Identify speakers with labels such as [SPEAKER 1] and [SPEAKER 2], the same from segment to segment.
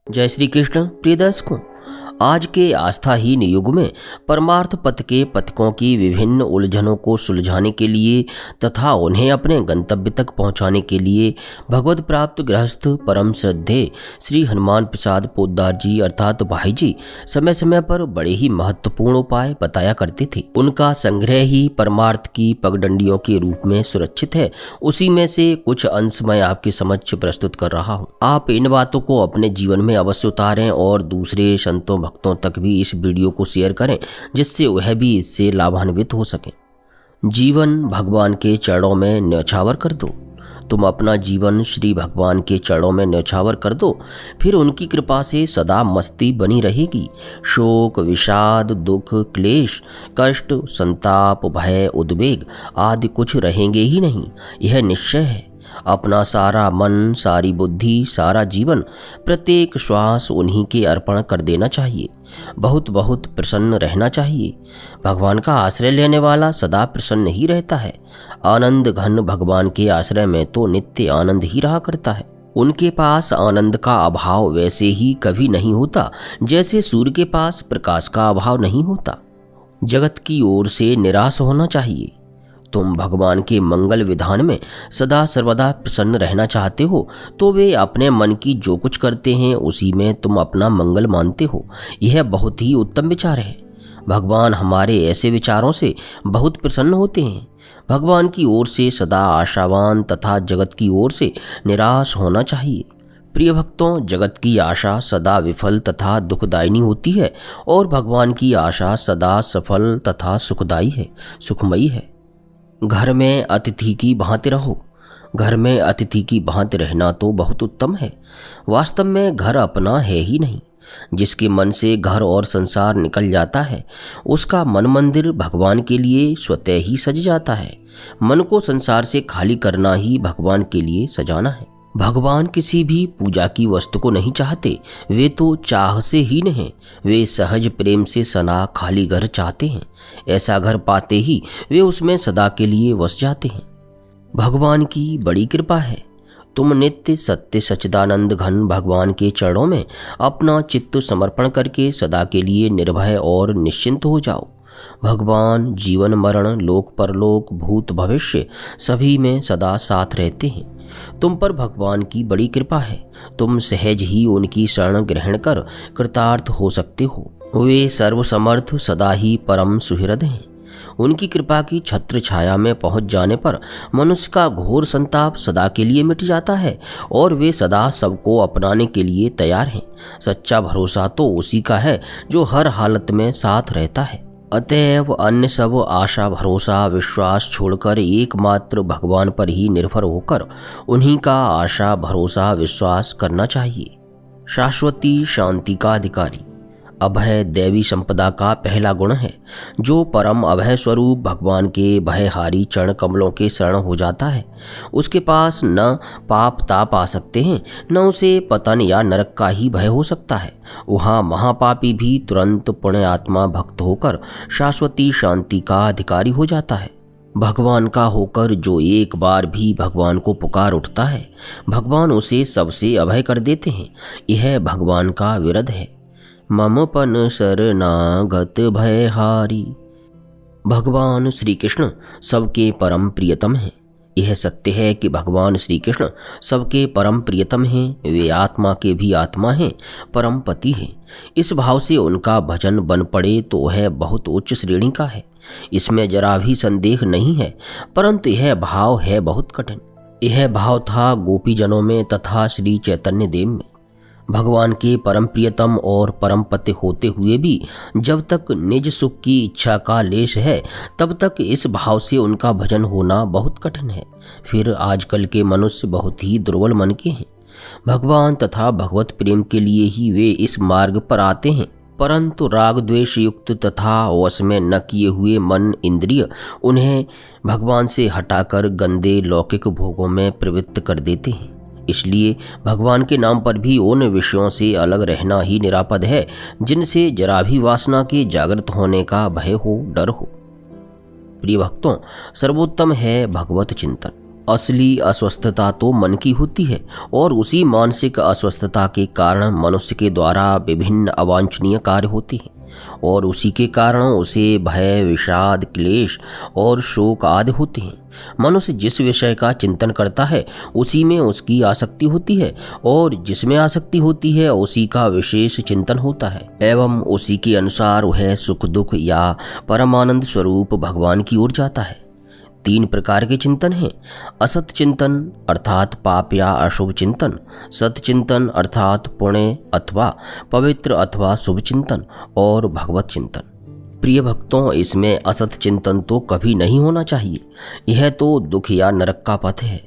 [SPEAKER 1] जय श्री कृष्ण। प्रिय दर्शकों, आज के आस्थाहीन युग में परमार्थ पथ के पथिकों की विभिन्न उलझनों को सुलझाने के लिए तथा उन्हें अपने गंतव्य तक पहुंचाने के लिए भगवत प्राप्त गृहस्थ परम श्रद्धेय श्री हनुमान प्रसाद पोद्दार जी अर्थात भाई जी समय समय पर बड़े ही महत्वपूर्ण उपाय बताया करते थे। उनका संग्रह ही परमार्थ की पगडंडियों के रूप में सुरक्षित है। उसी में से कुछ अंश मैं आपके समक्ष प्रस्तुत कर रहा हूँ। आप इन बातों को अपने जीवन में अवश्य उतारें और दूसरे संतों भक्तों तक भी इस वीडियो को शेयर करें, जिससे वह भी इससे लाभान्वित हो सके। जीवन भगवान के चरणों में न्यौछावर कर दो। तुम अपना जीवन श्री भगवान के चरणों में न्यौछावर कर दो, फिर उनकी कृपा से सदा मस्ती बनी रहेगी। शोक, विषाद, दुख, क्लेश, कष्ट, संताप, भय, उद्वेग आदि कुछ रहेंगे ही नहीं, यह निश्चय है। अपना सारा मन, सारी बुद्धि, सारा जीवन, प्रत्येक श्वास उन्हीं के अर्पण कर देना चाहिए। बहुत बहुत प्रसन्न रहना चाहिए। भगवान का आश्रय लेने वाला सदा प्रसन्न ही रहता है। आनंद घन भगवान के आश्रय में तो नित्य आनंद ही रहा करता है। उनके पास आनंद का अभाव वैसे ही कभी नहीं होता, जैसे सूर्य के पास प्रकाश का अभाव नहीं होता। जगत की ओर से निराश होना चाहिए। तुम भगवान के मंगल विधान में सदा सर्वदा प्रसन्न रहना चाहते हो तो वे अपने मन की जो कुछ करते हैं उसी में तुम अपना मंगल मानते हो। यह बहुत ही उत्तम विचार है। भगवान हमारे ऐसे विचारों से बहुत प्रसन्न होते हैं। भगवान की ओर से सदा आशावान तथा जगत की ओर से निराश होना चाहिए। प्रिय भक्तों, जगत की आशा सदा विफल तथा दुखदायिनी होती है और भगवान की आशा सदा सफल तथा सुखदायी है, सुखमयी है। घर में अतिथि की भांति रहो। घर में अतिथि की भांति रहना तो बहुत उत्तम है। वास्तव में घर अपना है ही नहीं। जिसके मन से घर और संसार निकल जाता है उसका मन मंदिर भगवान के लिए स्वतः ही सज जाता है। मन को संसार से खाली करना ही भगवान के लिए सजाना है। भगवान किसी भी पूजा की वस्तु को नहीं चाहते। वे तो चाह से हीन हैं। वे सहज प्रेम से सना खाली घर चाहते हैं। ऐसा घर पाते ही वे उसमें सदा के लिए वस जाते हैं। भगवान की बड़ी कृपा है। तुम नित्य सत्य सच्चिदानंद घन भगवान के चरणों में अपना चित्त समर्पण करके सदा के लिए निर्भय और निश्चिंत हो जाओ। भगवान जीवन मरण, लोक परलोक, भूत भविष्य सभी में सदा साथ रहते हैं। तुम पर भगवान की बड़ी कृपा है। तुम सहज ही उनकी शरण ग्रहण कर कृतार्थ हो सकते हो। वे सर्वसमर्थ सदा ही परम सुहृद हैं। उनकी कृपा की छत्र छाया में पहुंच जाने पर मनुष्य का घोर संताप सदा के लिए मिट जाता है और वे सदा सबको अपनाने के लिए तैयार हैं। सच्चा भरोसा तो उसी का है जो हर हालत में साथ रहता है। अतएव अन्य सब आशा, भरोसा, विश्वास छोड़कर एकमात्र भगवान पर ही निर्भर होकर उन्हीं का आशा, भरोसा, विश्वास करना चाहिए। शाश्वती शांति का अधिकारी अभय दैवी संपदा का पहला गुण है। जो परम अभय स्वरूप भगवान के भयहारी चरण कमलों के शरण हो जाता है उसके पास न पाप ताप आ सकते हैं, न उसे पतन या नरक का ही भय हो सकता है। वहाँ महापापी भी तुरंत पुण्य आत्मा भक्त होकर शाश्वती शांति का अधिकारी हो जाता है। भगवान का होकर जो एक बार भी भगवान को पुकार उठता है भगवान उसे सबसे अभय कर देते हैं। यह भगवान का विरध है। मम पन शरणागत भयहारी। भगवान श्री कृष्ण सबके परम प्रियतम हैं। यह सत्य है कि भगवान श्री कृष्ण सबके परम प्रियतम हैं। वे आत्मा के भी आत्मा हैं, परम पति हैं। इस भाव से उनका भजन बन पड़े तो वह बहुत उच्च श्रेणी का है, इसमें जरा भी संदेह नहीं है। परंतु यह भाव है बहुत कठिन। यह भाव था गोपीजनों में तथा श्री चैतन्य देव में। भगवान के परम प्रियतम और परम पति होते हुए भी जब तक निज सुख की इच्छा का लेश है तब तक इस भाव से उनका भजन होना बहुत कठिन है। फिर आजकल के मनुष्य बहुत ही दुर्बल मन के हैं। भगवान तथा भगवत प्रेम के लिए ही वे इस मार्ग पर आते हैं, परंतु राग द्वेष युक्त तथा वश में न किए हुए मन इंद्रिय उन्हें भगवान से हटाकर गंदे लौकिक भोगों में प्रवृत्त कर देते हैं। इसलिए भगवान के नाम पर भी उन विषयों से अलग रहना ही निरापद है जिनसे जरा भी वासना के जागृत होने का भय हो, डर हो। प्रिय भक्तों, सर्वोत्तम है भगवत चिंतन। असली अस्वस्थता तो मन की होती है और उसी मानसिक अस्वस्थता के कारण मनुष्य के द्वारा विभिन्न अवांछनीय कार्य होते हैं और उसी के कारण उसे भय, विषाद, क्लेश और शोक आदि होते हैं। मनुष्य जिस विषय का चिंतन करता है उसी में उसकी आसक्ति होती है और जिसमें आसक्ति होती है उसी का विशेष चिंतन होता है एवं उसी के अनुसार वह सुख दुख या परमानंद स्वरूप भगवान की ओर जाता है। 3 प्रकार के चिंतन हैं: असत चिंतन अर्थात पाप या अशुभ चिंतन, सत चिंतन अर्थात पुण्य अथवा पवित्र अथवा शुभ चिंतन और भगवत चिंतन। प्रिय भक्तों, इसमें असत चिंतन तो कभी नहीं होना चाहिए। यह तो दुख या नरक का पथ है।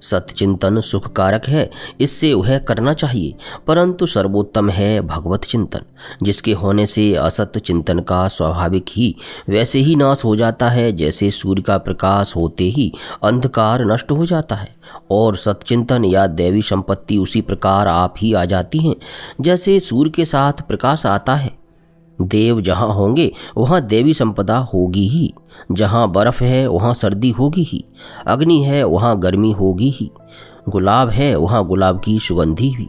[SPEAKER 1] सत चिंतन सुख कारक है, इससे वह करना चाहिए, परंतु सर्वोत्तम है भगवत चिंतन, जिसके होने से असत चिंतन का स्वाभाविक ही वैसे ही नाश हो जाता है जैसे सूर्य का प्रकाश होते ही अंधकार नष्ट हो जाता है और सतचिंतन या दैवी संपत्ति उसी प्रकार आप ही आ जाती हैं जैसे सूर्य के साथ प्रकाश आता है। देव जहाँ होंगे वहाँ देवी संपदा होगी ही, जहाँ बर्फ है वहाँ सर्दी होगी ही, अग्नि है वहाँ गर्मी होगी ही, गुलाब है वहाँ गुलाब की सुगंधी भी।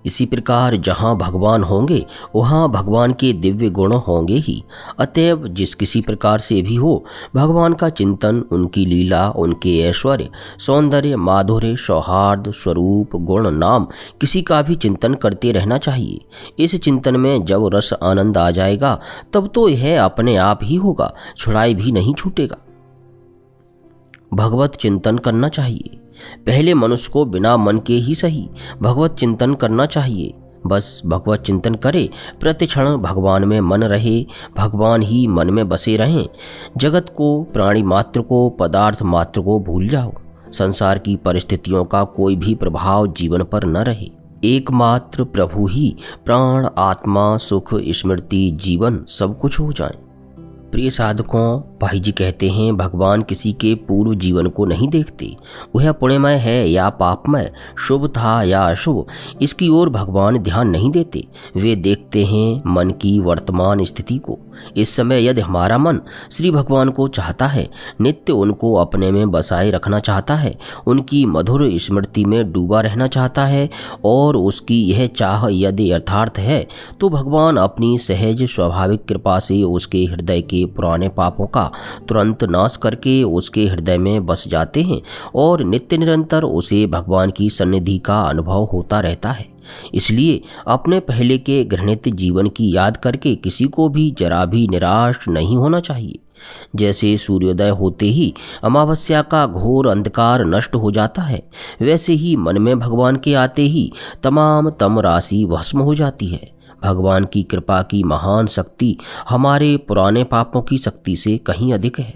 [SPEAKER 1] इसी प्रकार जहाँ भगवान होंगे वहाँ भगवान के दिव्य गुण होंगे ही। अतएव जिस किसी प्रकार से भी हो, भगवान का चिंतन, उनकी लीला, उनके ऐश्वर्य, सौंदर्य, माधुर्य, सौहार्द, स्वरूप, गुण, नाम किसी का भी चिंतन करते रहना चाहिए। इस चिंतन में जब रस आनंद आ जाएगा तब तो यह अपने आप ही होगा, छुड़ाई भी नहीं छूटेगा। भगवत चिंतन करना चाहिए। पहले मनुष्य को बिना मन के ही सही भगवत चिंतन करना चाहिए। बस भगवत चिंतन करे, प्रतिक्षण भगवान में मन रहे, भगवान ही मन में बसे रहें। जगत को, प्राणी मात्र को, पदार्थ मात्र को भूल जाओ। संसार की परिस्थितियों का कोई भी प्रभाव जीवन पर न रहे। एकमात्र प्रभु ही प्राण, आत्मा, सुख, स्मृति, जीवन सब कुछ हो जाए। प्रिय साधकों, भाई जी कहते हैं भगवान किसी के पूर्व जीवन को नहीं देखते। वह पुण्यमय है या पापमय, शुभ था या अशुभ, इसकी ओर भगवान ध्यान नहीं देते। वे देखते हैं मन की वर्तमान स्थिति को। इस समय यदि हमारा मन श्री भगवान को चाहता है, नित्य उनको अपने में बसाए रखना चाहता है, उनकी मधुर स्मृति में डूबा रहना चाहता है और उसकी यह चाह यदि यथार्थ है तो भगवान अपनी सहज स्वाभाविक कृपा से उसके हृदय के पुराने पापों का तुरंत नाश करके उसके हृदय में बस जाते हैं और नित्य निरंतर उसे भगवान की सन्निधि का अनुभव होता रहता है। इसलिए अपने पहले के घृणित जीवन की याद करके किसी को भी जरा भी निराश नहीं होना चाहिए। जैसे सूर्योदय होते ही अमावस्या का घोर अंधकार नष्ट हो जाता है, वैसे ही मन में भगवान के आते ही तमाम तम राशि भस्म हो जाती है। भगवान की कृपा की महान शक्ति हमारे पुराने पापों की शक्ति से कहीं अधिक है।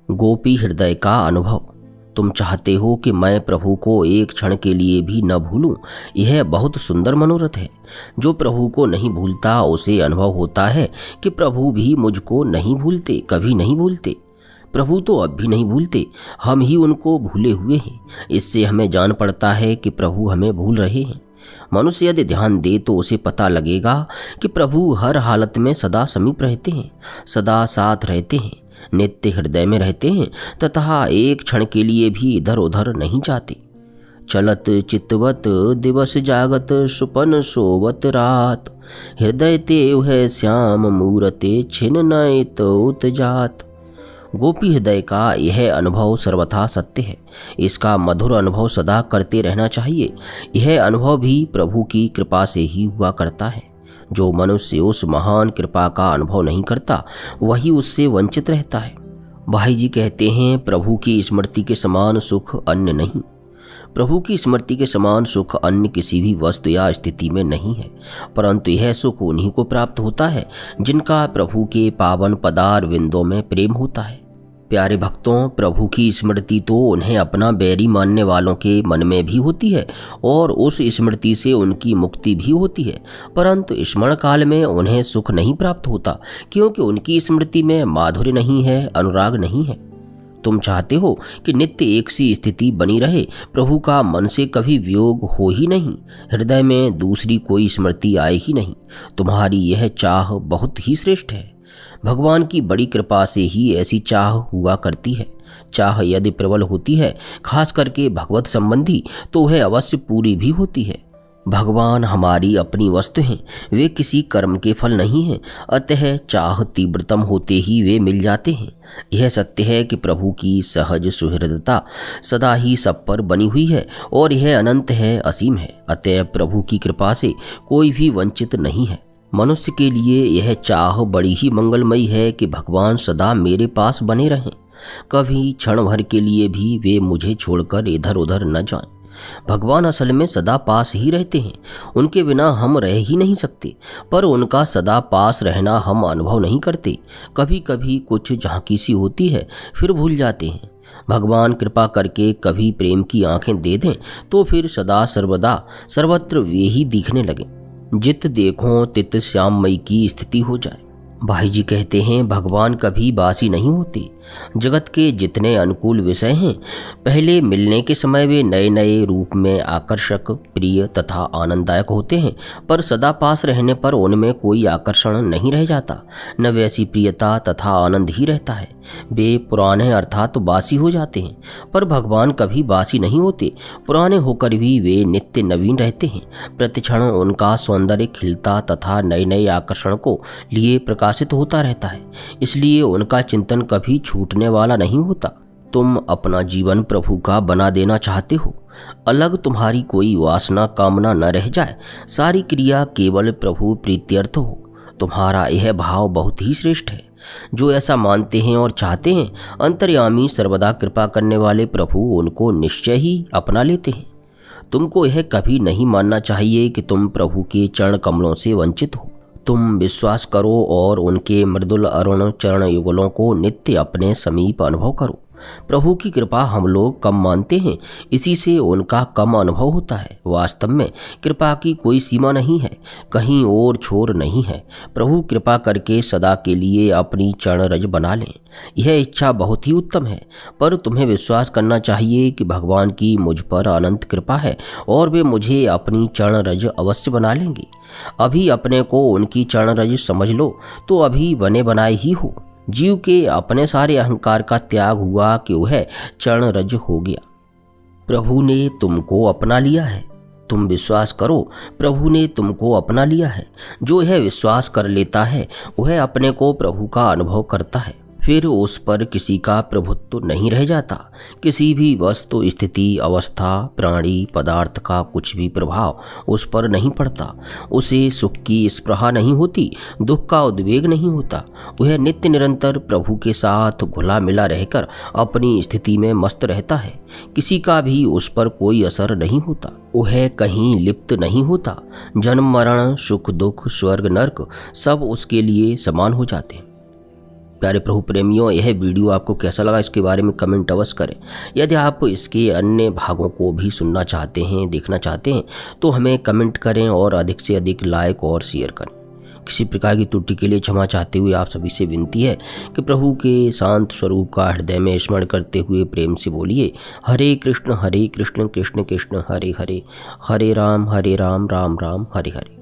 [SPEAKER 1] गोपी हृदय का अनुभव। तुम चाहते हो कि मैं प्रभु को एक क्षण के लिए भी न भूलूं। यह बहुत सुंदर मनोरथ है। जो प्रभु को नहीं भूलता उसे अनुभव होता है कि प्रभु भी मुझको नहीं भूलते, कभी नहीं भूलते। प्रभु तो अब भी नहीं भूलते, हम ही उनको भूले हुए हैं। इससे हमें जान पड़ता है कि प्रभु हमें भूल रहे हैं। मनुष्य यदि ध्यान दे तो उसे पता लगेगा कि प्रभु हर हालत में सदा समीप रहते हैं, सदा साथ रहते हैं, नित्य हृदय में रहते हैं तथा एक क्षण के लिए भी इधर उधर नहीं जाते। चलत चितवत दिवस जागत सुपन सोवत रात, हृदय तेव है श्याम मूरते छिन नए तो जात। गोपी हृदय का यह अनुभव सर्वथा सत्य है। इसका मधुर अनुभव सदा करते रहना चाहिए। यह अनुभव भी प्रभु की कृपा से ही हुआ करता है। जो मनुष्य उस महान कृपा का अनुभव नहीं करता वही उससे वंचित रहता है। भाई जी कहते हैं प्रभु की स्मृति के समान सुख अन्य नहीं। प्रभु की स्मृति के समान सुख अन्य किसी भी वस्तु या स्थिति में नहीं है, परंतु यह सुख उन्हीं को प्राप्त होता है जिनका प्रभु के पावन पदार विंदों में प्रेम होता है। प्यारे भक्तों, प्रभु की स्मृति तो उन्हें अपना बैरी मानने वालों के मन में भी होती है और उस स्मृति से उनकी मुक्ति भी होती है, परंतु स्मरण काल में उन्हें सुख नहीं प्राप्त होता क्योंकि उनकी स्मृति में माधुर्य नहीं है, अनुराग नहीं है। तुम चाहते हो कि नित्य एक सी स्थिति बनी रहे, प्रभु का मन से कभी वियोग हो ही नहीं, हृदय में दूसरी कोई स्मृति आए ही नहीं। तुम्हारी यह चाह बहुत ही श्रेष्ठ है। भगवान की बड़ी कृपा से ही ऐसी चाह हुआ करती है। चाह यदि प्रबल होती है, खास करके भगवत संबंधी, तो वह अवश्य पूरी भी होती है। भगवान हमारी अपनी वस्तु हैं, वे किसी कर्म के फल नहीं हैं, अतः चाह तीव्रतम होते ही वे मिल जाते हैं। यह सत्य है कि प्रभु की सहज सुहृदता सदा ही सब पर बनी हुई है और यह अनंत है, असीम है। अतः प्रभु की कृपा से कोई भी वंचित नहीं है। मनुष्य के लिए यह चाह बड़ी ही मंगलमयी है कि भगवान सदा मेरे पास बने रहें, कभी क्षण भर के लिए भी वे मुझे छोड़कर इधर उधर न जाएं। भगवान असल में सदा पास ही रहते हैं, उनके बिना हम रह ही नहीं सकते, पर उनका सदा पास रहना हम अनुभव नहीं करते। कभी कभी कुछ झांकी सी होती है, फिर भूल जाते हैं। भगवान कृपा करके कभी प्रेम की आंखें दे दें तो फिर सदा सर्वदा सर्वत्र वे ही दिखने लगे, जित देखो तित श्याममयी की स्थिति हो जाए। भाई जी कहते हैं, भगवान कभी बासी नहीं होते। जगत के जितने अनुकूल विषय हैं, पहले मिलने के समय वे नए नए रूप में आकर्षक, प्रिय तथा आनंददायक होते हैं, पर सदा पास रहने पर उनमें कोई आकर्षण नहीं रह जाता, न वैसी प्रियता तथा आनंद ही रहता है। वे पुराने अर्थात बासी हो जाते हैं, पर भगवान कभी बासी नहीं होते। पुराने होकर भी वे नित्य नवीन रहते हैं। प्रतिक्षण उनका सौंदर्य खिलता तथा नए नए आकर्षण को लिए प्रकाशित होता रहता है, इसलिए उनका चिंतन कभी छूटने वाला नहीं होता। तुम अपना जीवन प्रभु का बना देना चाहते हो, अलग तुम्हारी कोई वासना कामना न रह जाए, सारी क्रिया केवल प्रभु प्रीत्यर्थ हो, तुम्हारा यह भाव बहुत ही श्रेष्ठ है। जो ऐसा मानते हैं और चाहते हैं, अंतर्यामी सर्वदा कृपा करने वाले प्रभु उनको निश्चय ही अपना लेते हैं। तुमको यह कभी नहीं मानना चाहिए कि तुम प्रभु के चरण कमलों से वंचित हो। तुम विश्वास करो और उनके मृदुल अरुण चरण युगलों को नित्य अपने समीप अनुभव करो। प्रभु की कृपा हम लोग कम मानते हैं, इसी से उनका कम अनुभव होता है। वास्तव में कृपा की कोई सीमा नहीं है, कहीं और छोर नहीं है। प्रभु कृपा करके सदा के लिए अपनी चरण रज बना लें, यह इच्छा बहुत ही उत्तम है। पर तुम्हें विश्वास करना चाहिए कि भगवान की मुझ पर अनंत कृपा है और वे मुझे अपनी चरण रज अवश्य बना लेंगे। अभी अपने को उनकी चरण रज समझ लो तो अभी बने बनाए ही हो। जीव के अपने सारे अहंकार का त्याग हुआ कि वह चरण रज हो गया। प्रभु ने तुमको अपना लिया है, तुम विश्वास करो, प्रभु ने तुमको अपना लिया है। जो यह विश्वास कर लेता है वह अपने को प्रभु का अनुभव करता है, फिर उस पर किसी का प्रभुत्व नहीं रह जाता। किसी भी वस्तु, स्थिति, अवस्था, प्राणी, पदार्थ का कुछ भी प्रभाव उस पर नहीं पड़ता। उसे सुख की स्पृहा नहीं होती, दुख का उद्वेग नहीं होता। वह नित्य निरंतर प्रभु के साथ घुला मिला रहकर अपनी स्थिति में मस्त रहता है। किसी का भी उस पर कोई असर नहीं होता, वह कहीं लिप्त नहीं होता। जन्म मरण, सुख दुख, स्वर्ग नरक सब उसके लिए समान हो जाते हैं। प्यारे प्रभु प्रेमियों, यह वीडियो आपको कैसा लगा इसके बारे में कमेंट अवश्य करें। यदि आप इसके अन्य भागों को भी सुनना चाहते हैं, देखना चाहते हैं, तो हमें कमेंट करें और अधिक से अधिक लाइक और शेयर करें। किसी प्रकार की त्रुटि के लिए क्षमा चाहते हुए आप सभी से विनती है कि प्रभु के शांत स्वरूप का हृदय में स्मरण करते हुए प्रेम से बोलिए, हरे कृष्ण कृष्ण कृष्ण हरे हरे, हरे राम राम राम हरे हरे।